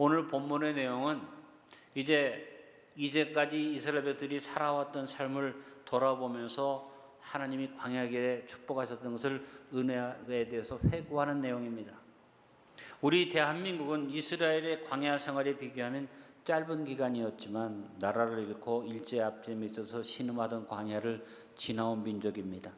오늘 본문의 내용은 이제까지 이스라엘 백성들이 살아왔던 삶을 돌아보면서 하나님이 광야길에 축복하셨던 것을 은혜에 대해서 회고하는 내용입니다. 우리 대한민국은 이스라엘의 광야 생활에 비교하면 짧은 기간이었지만 나라를 잃고 일제압제에 있어서 신음하던 광야를 지나온 민족입니다.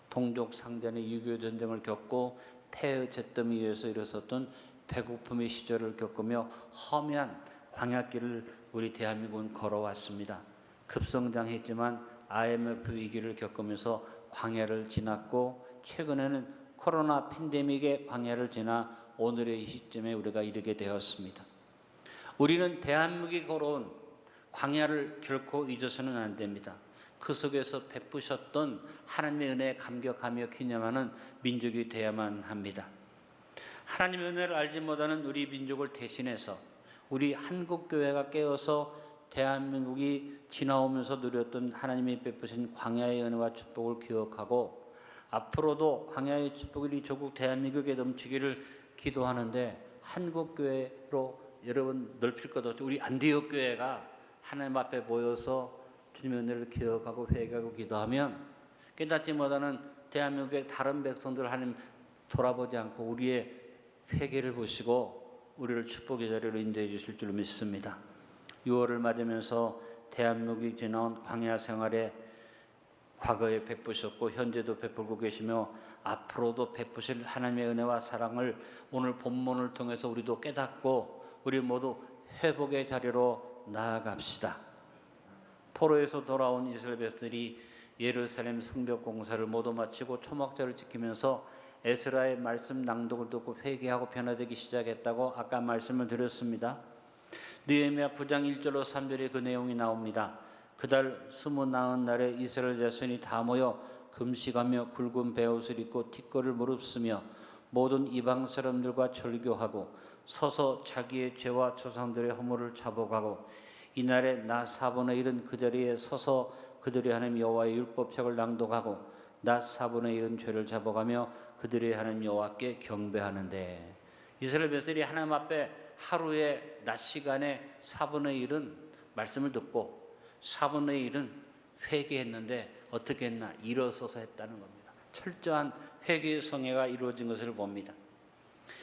동족 상전의 유교 전쟁을 겪고 폐허 잿더미 위에서 일어섰던 배고픔의 시절을 겪으며 험한 광야길을 우리 대한민국은 걸어왔습니다. 급성장했지만 IMF 위기를 겪으면서 광야를 지났고 최근에는 코로나 팬데믹의 광야를 지나 오늘의 이 시점에 우리가 이르게 되었습니다. 우리는 대한민국이 걸어온 광야를 결코 잊어서는 안 됩니다. 그 속에서 베푸셨던 하나님의 은혜에 감격하며 기념하는 민족이 되어야만 합니다. 하나님의 은혜를 알지 못하는 우리 민족을 대신해서 우리 한국교회가 깨어서 대한민국이 지나오면서 누렸던 하나님이 베푸신 광야의 은혜와 축복을 기억하고 앞으로도 광야의 축복이 우리 조국 대한민국에 넘치기를 기도하는데 한국교회로 여러분 넓힐 것 없이 우리 안디옥 교회가 하나님 앞에 모여서 주님의 은혜를 기억하고 회개하고 기도하면 깨닫지 못하는 대한민국의 다른 백성들 하나님 돌아보지 않고 우리의 회개를 보시고 우리를 축복의 자리로 인도해 주실 줄 믿습니다. 6월을 맞으면서 대한민국이 지나온 광야 생활에 과거에 베푸셨고 현재도 베풀고 계시며 앞으로도 베푸실 하나님의 은혜와 사랑을 오늘 본문을 통해서 우리도 깨닫고 우리 모두 회복의 자리로 나아갑시다. 포로에서 돌아온 이스라엘 백성들이 예루살렘 성벽 공사를 모두 마치고 초막절을 지키면서 에스라의 말씀 낭독을 듣고 회개하고 변화되기 시작했다고 아까 말씀을 드렸습니다. 느헤미야 9장 1절로 3절에 그 내용이 나옵니다. 그달 29날에 이스라엘 자손이 다 모여 금식하며 굵은 베옷을 입고 티끌을 무릅쓰며 모든 이방 사람들과 절교하고 서서 자기의 죄와 조상들의 허물을 자복하고 이날에 낮 4분의 1은 그 자리에 서서 그들의 하나님 여호와의 율법책을 낭독하고 낮 4분의 1은 죄를 자복하며 그들의 하나님 여호와께 경배하는데 이스라엘 백성들이 하나님 앞에 하루에 낮 시간에 4분의 1은 말씀을 듣고 4분의 1은 회개했는데 어떻게 했나? 일어서서 했다는 겁니다. 철저한 회개의 성회가 이루어진 것을 봅니다.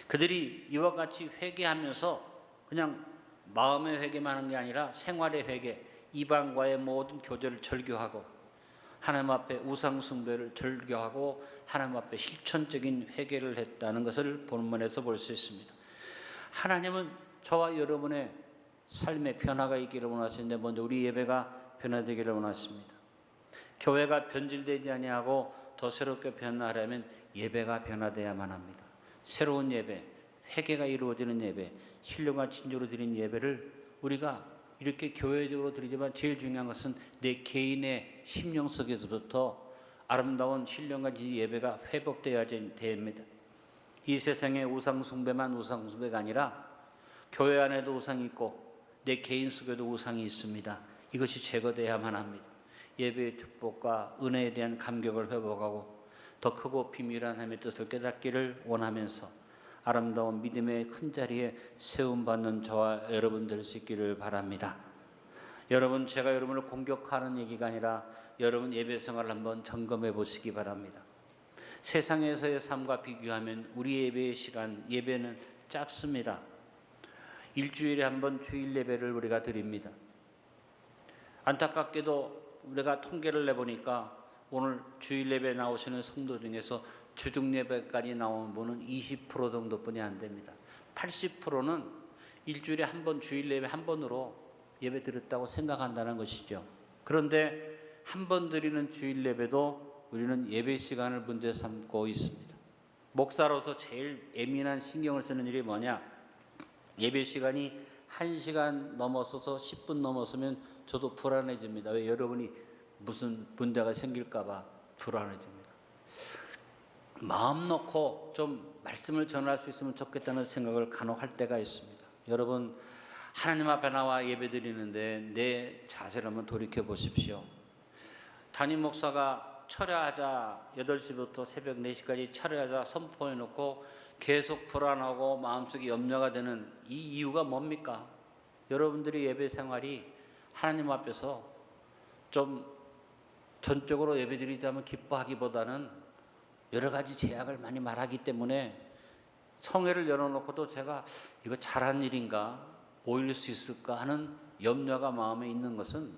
그들이 이와 같이 회개하면서 그냥 마음의 회개만 하는 게 아니라 생활의 회개, 이방과의 모든 교제를 절교하고 하나님 앞에 우상 숭배를 절교하고 하나님 앞에 실천적인 회개를 했다는 것을 본문에서 볼 수 있습니다. 하나님은 저와 여러분의 삶에 변화가 있기를 원하시는데 먼저 우리 예배가 변화되기를 원하십니다. 교회가 변질되지 아니하고 더 새롭게 변화하려면 예배가 변화되어야만 합니다. 새로운 예배, 회개가 이루어지는 예배, 신령과 진정으로 드린 예배를 우리가 이렇게 교회적으로 드리지만 제일 중요한 것은 내 개인의 심령 속에서부터 아름다운 신령과 예배가 회복되어야 됩니다. 이 세상에 우상숭배만 우상숭배가 아니라 교회 안에도 우상이 있고 내 개인 속에도 우상이 있습니다. 이것이 제거되어야만 합니다. 예배의 축복과 은혜에 대한 감격을 회복하고 더 크고 비밀한 하나님의 뜻을 깨닫기를 원하면서 아름다운 믿음의 큰 자리에 세움받는 저와 여러분 될 수 있기를 바랍니다. 여러분, 제가 여러분을 공격하는 얘기가 아니라 여러분 예배 생활을 한번 점검해 보시기 바랍니다. 세상에서의 삶과 비교하면 우리 예배의 시간, 예배는 짧습니다. 일주일에 한 번 주일 예배를 우리가 드립니다. 안타깝게도 우리가 통계를 내보니까 오늘 주일 예배 나오시는 성도 중에서 주중 예배까지 나온 분은 20% 정도뿐이 안 됩니다. 80%는 일주일에 한 번 주일 예배 한 번으로 예배 드렸다고 생각한다는 것이죠. 그런데 한 번 드리는 주일 예배도 우리는 예배 시간을 문제 삼고 있습니다. 목사로서 제일 예민한 신경을 쓰는 일이 뭐냐? 예배 시간이 1시간 넘어서서 10분 넘었으면 저도 불안해집니다. 왜? 여러분이 무슨 문제가 생길까 봐 불안해집니다. 마음 놓고 좀 말씀을 전할 수 있으면 좋겠다는 생각을 간혹 할 때가 있습니다. 여러분, 하나님 앞에 나와 예배 드리는데 내 자세를 한번 돌이켜 보십시오. 담임 목사가 철야하자 8시부터 새벽 4시까지 철야하자 선포해 놓고 계속 불안하고 마음속에 염려가 되는 이 이유가 뭡니까? 여러분들의 예배 생활이 하나님 앞에서 좀 전적으로 예배드리다면 기뻐하기보다는 여러 가지 제약을 많이 말하기 때문에 성회를 열어놓고도 제가 이거 잘한 일인가, 보일 수 있을까 하는 염려가 마음에 있는 것은,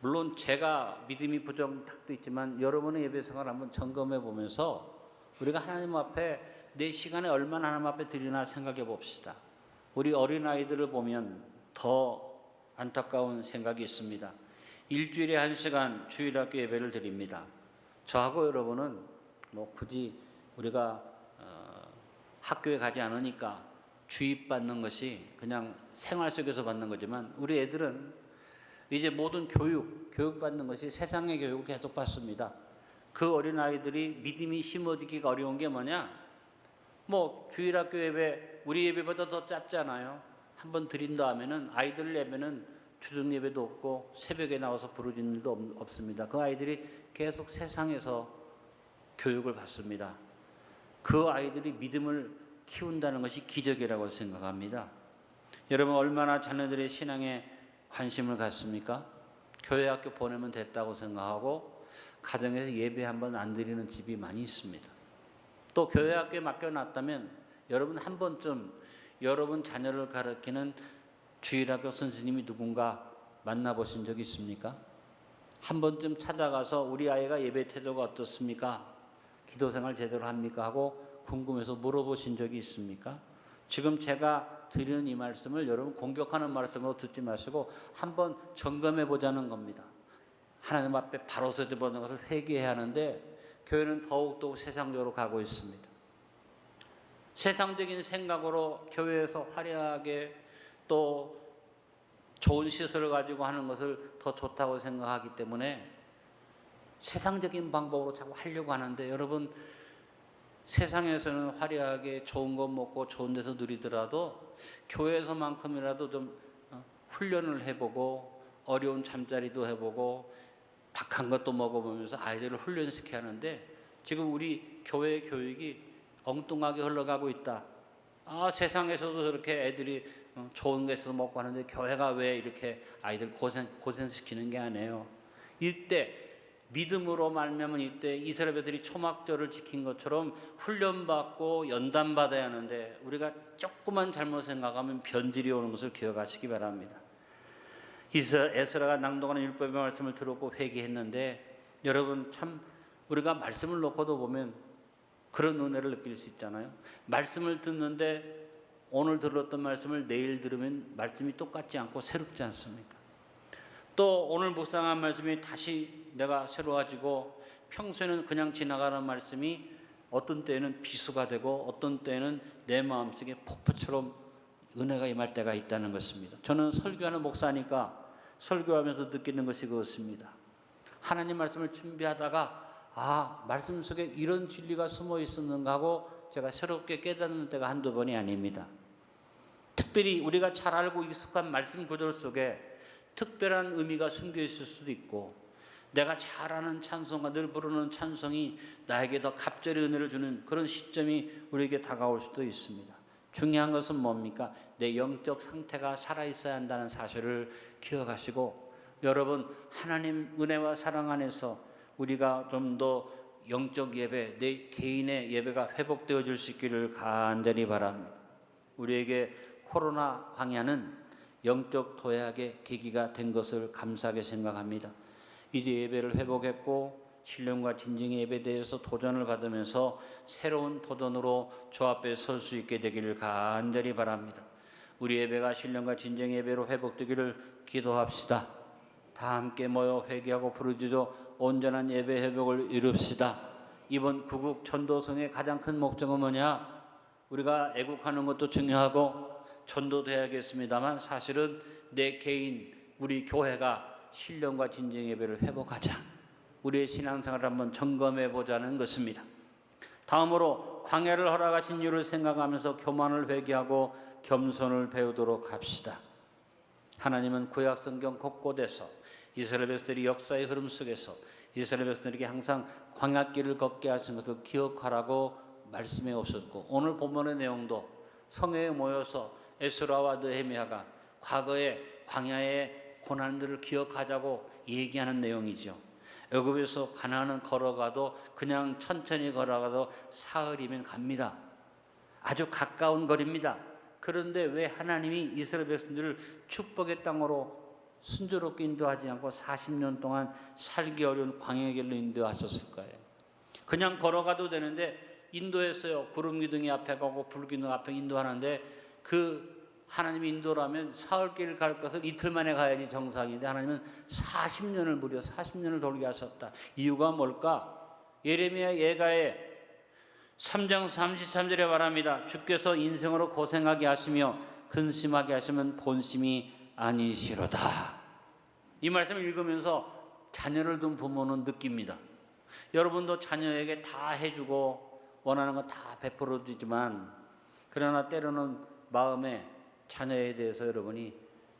물론 제가 믿음이 부정탁도 있지만 여러분의 예배 생활을 한번 점검해 보면서 우리가 하나님 앞에 내 시간에 얼마나 하나님 앞에 드리나 생각해 봅시다. 우리 어린아이들을 보면 더 안타까운 생각이 있습니다. 일주일에 1시간 주일학교 예배를 드립니다. 저하고 여러분은 뭐 굳이 우리가 학교에 가지 않으니까 주입받는 것이 그냥 생활 속에서 받는 거지만, 우리 애들은 이제 모든 교육받는 것이 세상의 교육을 계속 받습니다. 그 어린아이들이 믿음이 심어지기가 어려운 게 뭐냐? 뭐 주일학교 예배, 우리 예배보다 더 짧잖아요. 한번 드린다 하면은 아이들 예배는 주중 예배도 없고 새벽에 나와서 부르짖는 일도 없습니다. 그 아이들이 계속 세상에서 교육을 받습니다. 그 아이들이 믿음을 키운다는 것이 기적이라고 생각합니다. 여러분, 얼마나 자녀들의 신앙에 관심을 갖습니까? 교회 학교 보내면 됐다고 생각하고 가정에서 예배 한번 안 드리는 집이 많이 있습니다. 또 교회 학교에 맡겨놨다면 여러분 한 번쯤 여러분 자녀를 가르치는 주일학교 선생님이 누군가 만나보신 적이 있습니까? 한 번쯤 찾아가서 우리 아이가 예배 태도가 어떻습니까? 기도생활 제대로 합니까? 하고 궁금해서 물어보신 적이 있습니까? 지금 제가 드리는 이 말씀을 여러분 공격하는 말씀으로 듣지 마시고 한번 점검해 보자는 겁니다. 하나님 앞에 바로 서보는 것을 회개해야 하는데 교회는 더욱더 세상적으로 가고 있습니다. 세상적인 생각으로 교회에서 화려하게 또 좋은 시설을 가지고 하는 것을 더 좋다고 생각하기 때문에 세상적인 방법으로 자꾸 하려고 하는데, 여러분 세상에서는 화려하게 좋은 것 먹고 좋은 데서 누리더라도 교회에서만큼이라도 좀 훈련을 해보고 어려운 잠자리도 해보고 박한 것도 먹어보면서 아이들을 훈련시켜야 하는데, 지금 우리 교회 교육이 엉뚱하게 흘러가고 있다. 세상에서도 저렇게 애들이 좋은 데서 먹고 하는데 교회가 왜 이렇게 아이들 고생시키는 게 아니에요. 이때 믿음으로 말미암은 이때 이스라엘 애들이 초막절을 지킨 것처럼 훈련받고 연단받아야 하는데, 우리가 조금만 잘못 생각하면 변질이 오는 것을 기억하시기 바랍니다. 에스라가 낭독하는 율법의 말씀을 들었고 회개했는데, 여러분 참 우리가 말씀을 놓고도 보면 그런 은혜를 느낄 수 있잖아요. 말씀을 듣는데 오늘 들었던 말씀을 내일 들으면 말씀이 똑같지 않고 새롭지 않습니까? 또 오늘 묵상한 말씀이 다시 내가 새로워지고, 평소에는 그냥 지나가는 말씀이 어떤 때에는 비수가 되고 어떤 때에는 내 마음속에 폭포처럼 은혜가 임할 때가 있다는 것입니다. 저는 설교하는 목사니까 설교하면서 느끼는 것이 그렇습니다. 하나님 말씀을 준비하다가 말씀 속에 이런 진리가 숨어 있었는가 하고 제가 새롭게 깨닫는 때가 한두 번이 아닙니다. 특별히 우리가 잘 알고 익숙한 말씀 구절 속에 특별한 의미가 숨겨 있을 수도 있고, 내가 잘 아는 찬송과 늘 부르는 찬송이 나에게 더 갑절의 은혜를 주는 그런 시점이 우리에게 다가올 수도 있습니다. 중요한 것은 뭡니까? 내 영적 상태가 살아있어야 한다는 사실을 기억하시고, 여러분 하나님 은혜와 사랑 안에서 우리가 좀 더 영적 예배, 내 개인의 예배가 회복되어질 수 있기를 간절히 바랍니다. 우리에게 코로나 광야는 영적 도약의 계기가 된 것을 감사하게 생각합니다. 이제 예배를 회복했고 신령과 진정의 예배에 대해서 도전을 받으면서 새로운 도전으로 주 앞에 설 수 있게 되기를 간절히 바랍니다. 우리 예배가 신령과 진정의 예배로 회복되기를 기도합시다. 다 함께 모여 회개하고 부르짖어 온전한 예배 회복을 이룹시다. 이번 구국 전도성의 가장 큰 목적은 뭐냐? 우리가 애국하는 것도 중요하고 전도돼야겠습니다만, 사실은 내 개인, 우리 교회가 신령과 진정의 예배를 회복하자, 우리의 신앙생활을 한번 점검해 보자는 것입니다. 다음으로 광야를 허락하신 이유를 생각하면서 교만을 회개하고 겸손을 배우도록 합시다. 하나님은 구약 성경 곳곳에서 이스라엘 백성들이 역사의 흐름 속에서 이스라엘 백성들에게 항상 광야길을 걷게 하신 것을 기억하라고 말씀에 없었고, 오늘 본문의 내용도 성회에 모여서 에스라와 느헤미야가 과거의 광야의 고난들을 기억하자고 얘기하는 내용이죠. 애굽에서 가나안은 걸어가도 그냥 천천히 걸어가도 사흘이면 갑니다. 아주 가까운 거리입니다. 그런데 왜 하나님이 이스라엘 백성들을 축복의 땅으로 순조롭게 인도하지 않고 40년 동안 살기 어려운 광야의 길로 인도하셨을까요? 그냥 걸어가도 되는데 인도했어요. 구름 기둥이 앞에 가고 불 기둥 앞에 인도하는데, 그 하나님이 인도라면 사흘길을 갈 것을 이틀 만에 가야지 정상인데 하나님은 40년을 무려 40년을 돌게 하셨다. 이유가 뭘까? 예레미야 예가의 3장 33절에 말합니다. 주께서 인생으로 고생하게 하시며 근심하게 하시면 본심이 아니시로다. 이 말씀을 읽으면서 자녀를 둔 부모는 느낍니다. 여러분도 자녀에게 다 해주고 원하는 거 다 베풀어 주지만, 그러나 때로는 마음에 자녀에 대해서 여러분이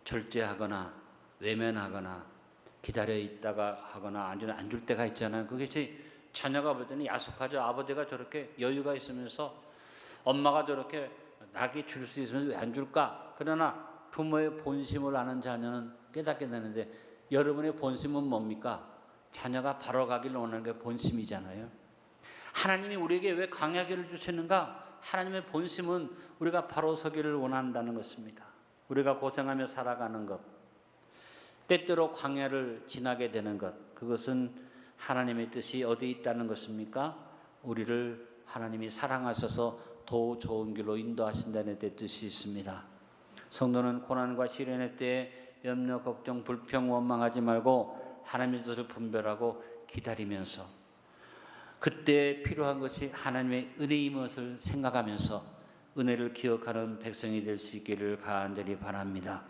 절제하거나 외면하거나 기다려 있다가 하거나 안 줄 때가 있잖아요. 그것이 자녀가 볼 때는 야속하죠. 아버지가 저렇게 여유가 있으면서 엄마가 저렇게 나에게 줄 수 있으면 왜 안 줄까? 그러나 부모의 본심을 아는 자녀는 깨닫게 되는데, 여러분의 본심은 뭡니까? 자녀가 바로 가기를 원하는 게 본심이잖아요. 하나님이 우리에게 왜 광야길을 주시는가? 하나님의 본심은 우리가 바로 서기를 원한다는 것입니다. 우리가 고생하며 살아가는 것, 때때로 광야를 지나게 되는 것, 그것은 하나님의 뜻이 어디 있다는 것입니까? 우리를 하나님이 사랑하셔서 더 좋은 길로 인도하신다는 데 뜻이 있습니다. 성도는 고난과 시련의 때에 염려, 걱정, 불평, 원망하지 말고 하나님의 뜻을 분별하고 기다리면서, 그때 필요한 것이 하나님의 은혜인 것을 생각하면서 은혜를 기억하는 백성이 될 수 있기를 간절히 바랍니다.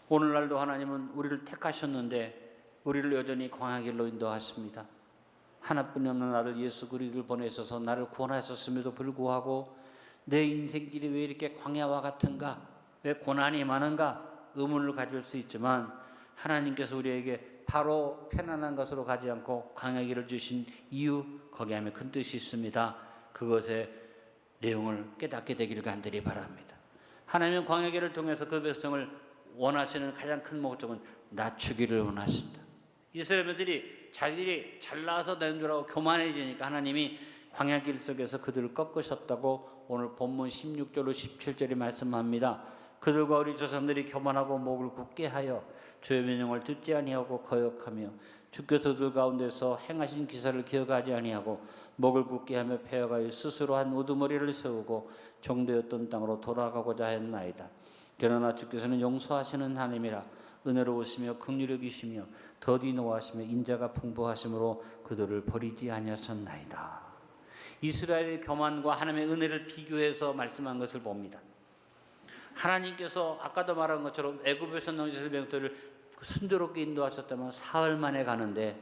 오늘날도 하나님은 우리를 택하셨는데 우리를 여전히 광야길로 인도하십니다. 하나뿐이 없는 아들 예수 그리스도를 보내셔서 나를 구원하셨음에도 불구하고 내 인생길이 왜 이렇게 광야와 같은가? 왜 고난이 많은가? 의문을 가질 수 있지만, 하나님께서 우리에게 바로 편안한 것으로 가지 않고 광야길을 주신 이유, 거기 하면 큰 뜻이 있습니다. 그것의 내용을 깨닫게 되기를 간절히 바랍니다. 하나님은 광야길을 통해서 그 백성을 원하시는 가장 큰 목적은 낮추기를 원하신다. 이스라엘들이 자기들이 잘나서 되는 줄 알고 교만해지니까 하나님이 광야길 속에서 그들을 꺾으셨다고 오늘 본문 16절로 17절이 말씀합니다. 그들과 우리 조상들이 교만하고 목을 굳게 하여 주의 명령을 듣지 아니하고 거역하며 주께서 그들 가운데서 행하신 기사를 기억하지 아니하고 목을 굳게 하며 패어가여 스스로 한 우두머리를 세우고 종되었던 땅으로 돌아가고자 했나이다. 그러나 주께서는 용서하시는 하나님이라 은혜로우시며 긍휼하시며 더디 노하시며 인자가 풍부하심으로 그들을 버리지 아니하셨나이다. 이스라엘의 교만과 하나님의 은혜를 비교해서 말씀한 것을 봅니다. 하나님께서 아까도 말한 것처럼 애굽에서 나온 이스라엘 백성들을 순조롭게 인도하셨다면 사흘 만에 가는데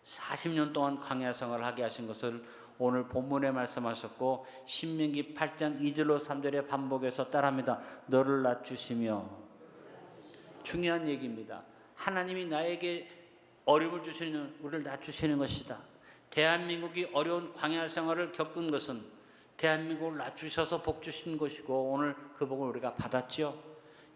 40년 동안 광야 생활을 하게 하신 것을 오늘 본문에 말씀하셨고, 신명기 8장 2절로 3절에 반복해서 따라합니다. 너를 낮추시며. 중요한 얘기입니다. 하나님이 나에게 어려움을 주시는, 우리를 낮추시는 것이다. 대한민국이 어려운 광야 생활을 겪은 것은 대한민국을 낮추셔서 복 주신 것이고, 오늘 그 복을 우리가 받았죠.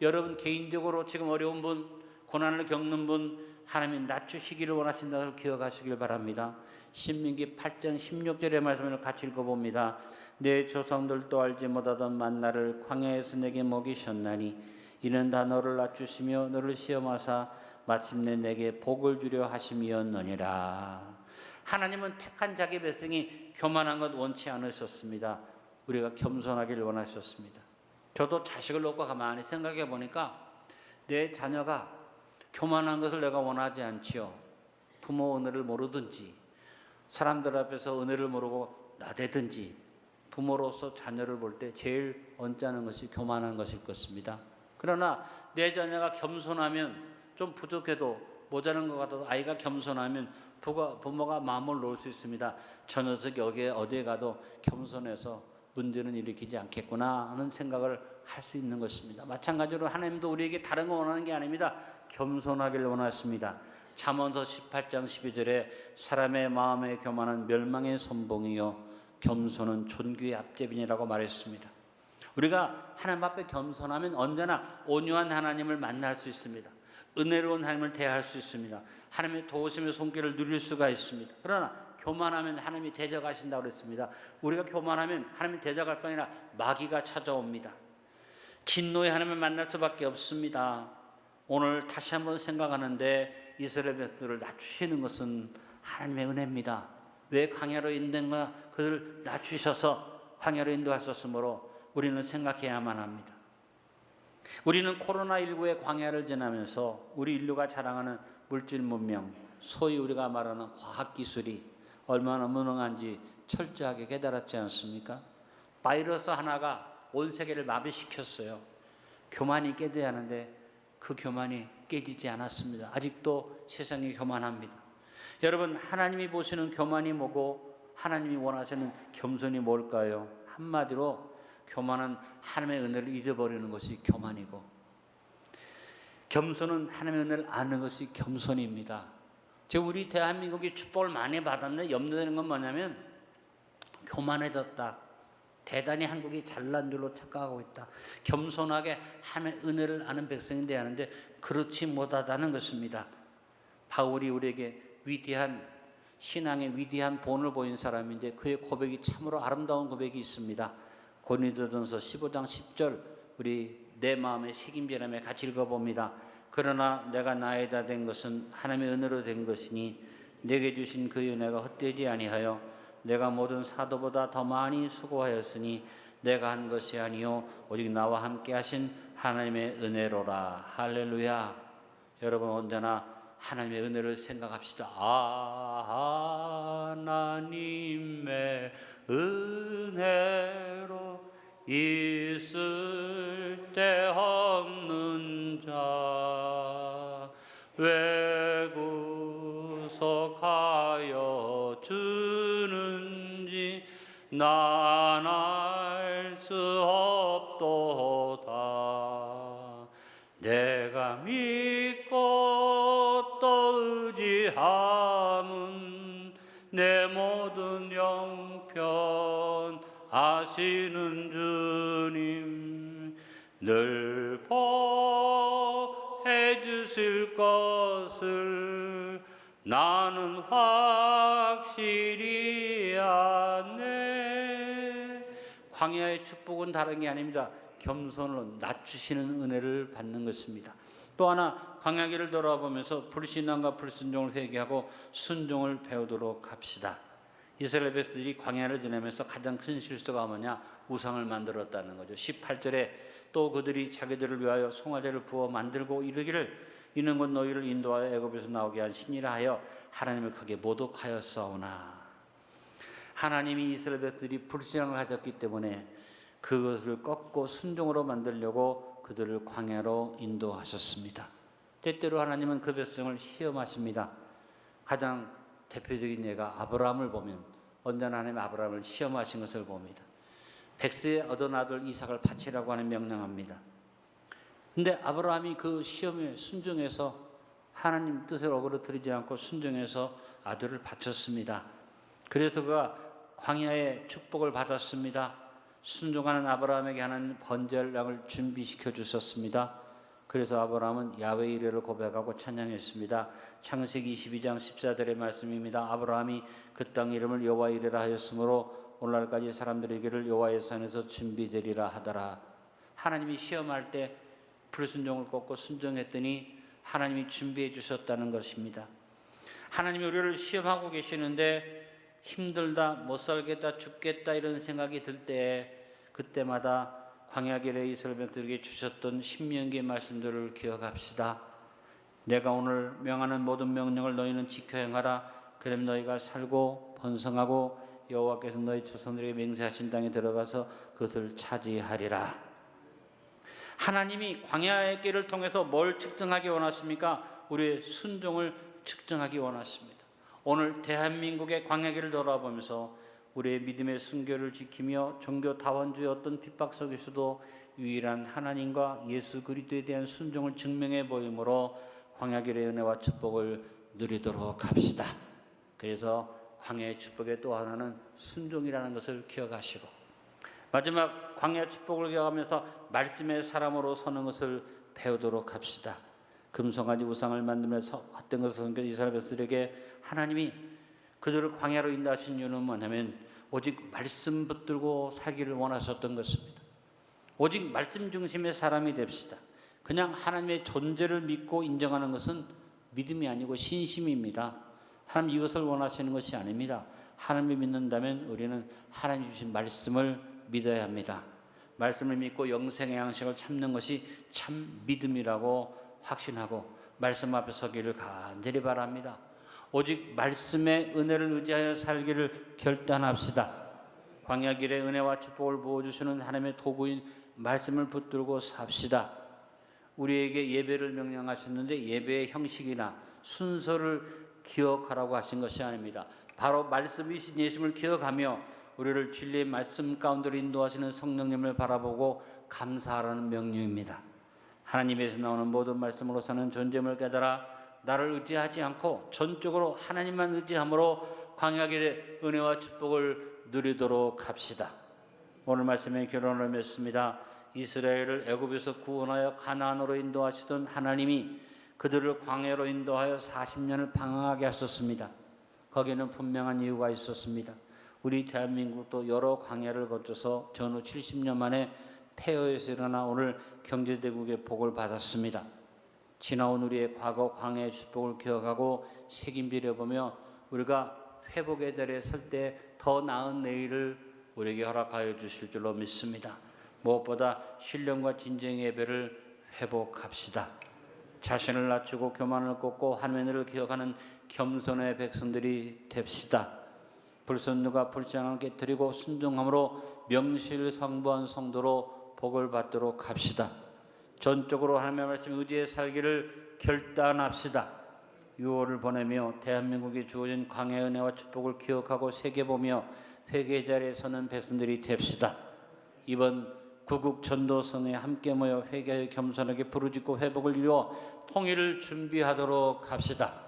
여러분 개인적으로 지금 어려운 분, 고난을 겪는 분, 하나님 낮추시기를 원하신다는 걸 기억하시길 바랍니다. 신명기 8장 16절의 말씀을 같이 읽어봅니다. 내 조상들도 알지 못하던 만나를 광야에서 내게 먹이셨나니 이는 다 너를 낮추시며 너를 시험하사 마침내 내게 복을 주려 하심이었느니라. 하나님은 택한 자기 백성이 교만한 것 원치 않으셨습니다. 우리가 겸손하기를 원하셨습니다. 저도 자식을 놓고 가만히 생각해 보니까 내 자녀가 교만한 것을 내가 원하지 않지요. 부모 은혜를 모르든지 사람들 앞에서 은혜를 모르고 나대든지, 부모로서 자녀를 볼 때 제일 언짢은 것이 교만한 것일 것입니다. 그러나 내 자녀가 겸손하면, 좀 부족해도 모자란 것 같아도 아이가 겸손하면 부모가 마음을 놓을 수 있습니다. 저 녀석이 여기에 어디에 가도 겸손해서 문제는 일으키지 않겠구나 하는 생각을 할 수 있는 것입니다. 마찬가지로 하나님도 우리에게 다른 거 원하는 게 아닙니다. 겸손하기를 원하십니다. 잠언서 18장 12절에 사람의 마음의 교만은 멸망의 선봉이요 겸손은 존귀의 앞제빈이라고 말했습니다. 우리가 하나님 앞에 겸손하면 언제나 온유한 하나님을 만날 수 있습니다. 은혜로운 하나님을 대할 수 있습니다. 하나님의 도우심의 손길을 누릴 수가 있습니다. 그러나 교만하면 하나님이 대적하신다고 그랬습니다. 우리가 교만하면 하나님이 대적할 뿐 아니라 마귀가 찾아옵니다. 진노의 하나님을 만날 수밖에 없습니다. 오늘 다시 한번 생각하는데 이스라엘 백성들을 낮추시는 것은 하나님의 은혜입니다. 왜 광야로 인도한가? 그들을 낮추셔서 광야로 인도하셨으므로 우리는 생각해야만 합니다. 우리는 코로나19의 광야를 지나면서 우리 인류가 자랑하는 물질 문명, 소위 우리가 말하는 과학기술이 얼마나 무능한지 철저하게 깨달았지 않습니까? 바이러스 하나가 온 세계를 마비시켰어요. 교만이 깨져야 하는데 그 교만이 깨지지 않았습니다. 아직도 세상이 교만합니다. 여러분, 하나님이 보시는 교만이 뭐고 하나님이 원하시는 겸손이 뭘까요? 한마디로 교만은 하나님의 은혜를 잊어버리는 것이 교만이고, 겸손은 하나님의 은혜를 아는 것이 겸손입니다. 지금 우리 대한민국이 축복을 많이 받았는데 염려되는 건 뭐냐면 교만해졌다. 대단히 한국이 잘난 줄로 착각하고 있다. 겸손하게 하나님의 은혜를 아는 백성이 되어야 하는데 그렇지 못하다는 것입니다. 바울이 우리에게 위대한 신앙의 위대한 본을 보인 사람인데 그의 고백이 참으로 아름다운 고백이 있습니다. 고린도전서 15장 10절 우리 내 마음의 책임지람에 같이 읽어봅니다. 그러나 내가 나에다 된 것은 하나님의 은혜로 된 것이니 내게 주신 그 은혜가 헛되지 아니하여 내가 모든 사도보다 더 많이 수고하였으니 내가 한 것이 아니요 오직 나와 함께 하신 하나님의 은혜로라. 할렐루야. 여러분, 언제나 하나님의 은혜를 생각합시다. 하나님의 은혜로 있을 데 없는 자 왜 구속하여 주는지 난 알 수 없도다. 내가 믿고 또 의지함은 내 모든 영편 아시는 주님 늘 보해 주실 것을 나는 확실히 아네. 광야의 축복은 다른 게 아닙니다. 겸손으로 낮추시는 은혜를 받는 것입니다. 또 하나, 광야길을 돌아보면서 불신앙과 불순종을 회개하고 순종을 배우도록 합시다. 이스라엘 백성들이 광야를 지나면서 가장 큰 실수가 뭐냐? 우상을 만들었다는 거죠. 18절에 또 그들이 자기들을 위하여 송아지를 부어 만들고 이르기를 이는 곧 너희를 인도하여 애굽에서 나오게 한 신이라 하여 하나님을 크게 모독하였사오나. 하나님이 이스라엘 백성들이 불신앙을 가졌기 때문에 그것을 꺾고 순종으로 만들려고 그들을 광야로 인도하셨습니다. 때때로 하나님은 그 백성을 시험하십니다. 가장 대표적인 예가 아브라함을 보면 언제나 하나님 아브라함을 시험하신 것을 봅니다. 백세에 얻은 아들 이삭을 바치라고 하는 명령합니다. 근데 아브라함이 그 시험에 순종해서 하나님 뜻을 어그러뜨리지 않고 순종해서 아들을 바쳤습니다. 그래서 그가 광야의 축복을 받았습니다. 순종하는 아브라함에게 하나님 번제량을 준비시켜 주셨습니다. 그래서 아브라함은 야훼 이레를 고백하고 찬양했습니다. 창세기 22장 14절의 말씀입니다. 아브라함이 그 땅 이름을 여호와 이레라 하였으므로 오늘날까지 사람들에게를 여호와의 산에서 준비되리라 하더라. 하나님이 시험할 때 불순종을 꺾고 순종했더니 하나님이 준비해 주셨다는 것입니다. 하나님이 우리를 시험하고 계시는데 힘들다, 못 살겠다, 죽겠다 이런 생각이 들 때 그때마다 광야길에 이스라엘 백성들에게 주셨던 신명기의 말씀들을 기억합시다. 내가 오늘 명하는 모든 명령을 너희는 지켜 행하라. 그럼 너희가 살고 번성하고 여호와께서 너희 조상들에게 맹세하신 땅에 들어가서 그것을 차지하리라. 하나님이 광야의 길을 통해서 뭘 측정하기 원하십니까? 우리의 순종을 측정하기 원하십니다. 오늘 대한민국의 광야길을 돌아보면서 우리의 믿음의 순교를 지키며 종교 다원주의 어떤 핍박 속에서도 유일한 하나님과 예수 그리스도에 대한 순종을 증명해 보임으로 광야길의 은혜와 축복을 누리도록 합시다. 그래서 광야의 축복의 또 하나는 순종이라는 것을 기억하시고, 마지막 광야 축복을 기억하면서 말씀의 사람으로 서는 것을 배우도록 합시다. 금송아지 우상을 만들면서 헛된 것을 섬겨 이스라엘 백성들에게 하나님이 그들을 광야로 인도하신 이유는 뭐냐면 오직 말씀 붙들고 살기를 원하셨던 것입니다. 오직 말씀 중심의 사람이 됩시다. 그냥 하나님의 존재를 믿고 인정하는 것은 믿음이 아니고 신심입니다. 하나님 이것을 원하시는 것이 아닙니다. 하나님을 믿는다면 우리는 하나님 주신 말씀을 믿어야 합니다. 말씀을 믿고 영생의 양식을 참는 것이 참 믿음이라고 확신하고 말씀 앞에 서기를 간절히 바랍니다. 오직 말씀의 은혜를 의지하여 살기를 결단합시다. 광야 길의 은혜와 축복을 부어주시는 하나님의 도구인 말씀을 붙들고 삽시다. 우리에게 예배를 명령하셨는데 예배의 형식이나 순서를 기억하라고 하신 것이 아닙니다. 바로 말씀이신 예수님을 기억하며 우리를 진리의 말씀 가운데로 인도하시는 성령님을 바라보고 감사하라는 명령입니다. 하나님에서 나오는 모든 말씀으로 사는 존재임을 깨달아 나를 의지하지 않고 전적으로 하나님만 의지함으로 광야 길의 은혜와 축복을 누리도록 합시다. 오늘 말씀에 결론을 맺습니다. 이스라엘을 애굽에서 구원하여 가나안으로 인도하시던 하나님이 그들을 광야로 인도하여 40년을 방황하게 하셨습니다. 거기에는 분명한 이유가 있었습니다. 우리 대한민국도 여러 광야를 거쳐서 전후 70년 만에 폐허에서 일어나 오늘 경제대국의 복을 받았습니다. 지나온 우리의 과거 광야의 축복을 기억하고 책임지려 보며 우리가 회복의 자리에 설 때 더 나은 내일을 우리에게 허락하여 주실 줄로 믿습니다. 무엇보다 신령과 진정의 예배를 회복합시다. 자신을 낮추고 교만을 꺾고 하나님의 은혜를 기억하는 겸손의 백성들이 됩시다. 불순누가 불쌍함을 깨뜨리고 순종함으로 명실상부한 성도로 복을 받도록 합시다. 전적으로 하나님의 말씀 의지에 살기를 결단합시다. 6월을 보내며 대한민국에 주어진 광야의 은혜와 축복을 기억하고 새겨보며 회개의 자리에 서는 백성들이 됩시다. 이번 구국 전도성에 함께 모여 회개하여 겸손하게 부르짖고 회복을 이루어 통일을 준비하도록 합시다.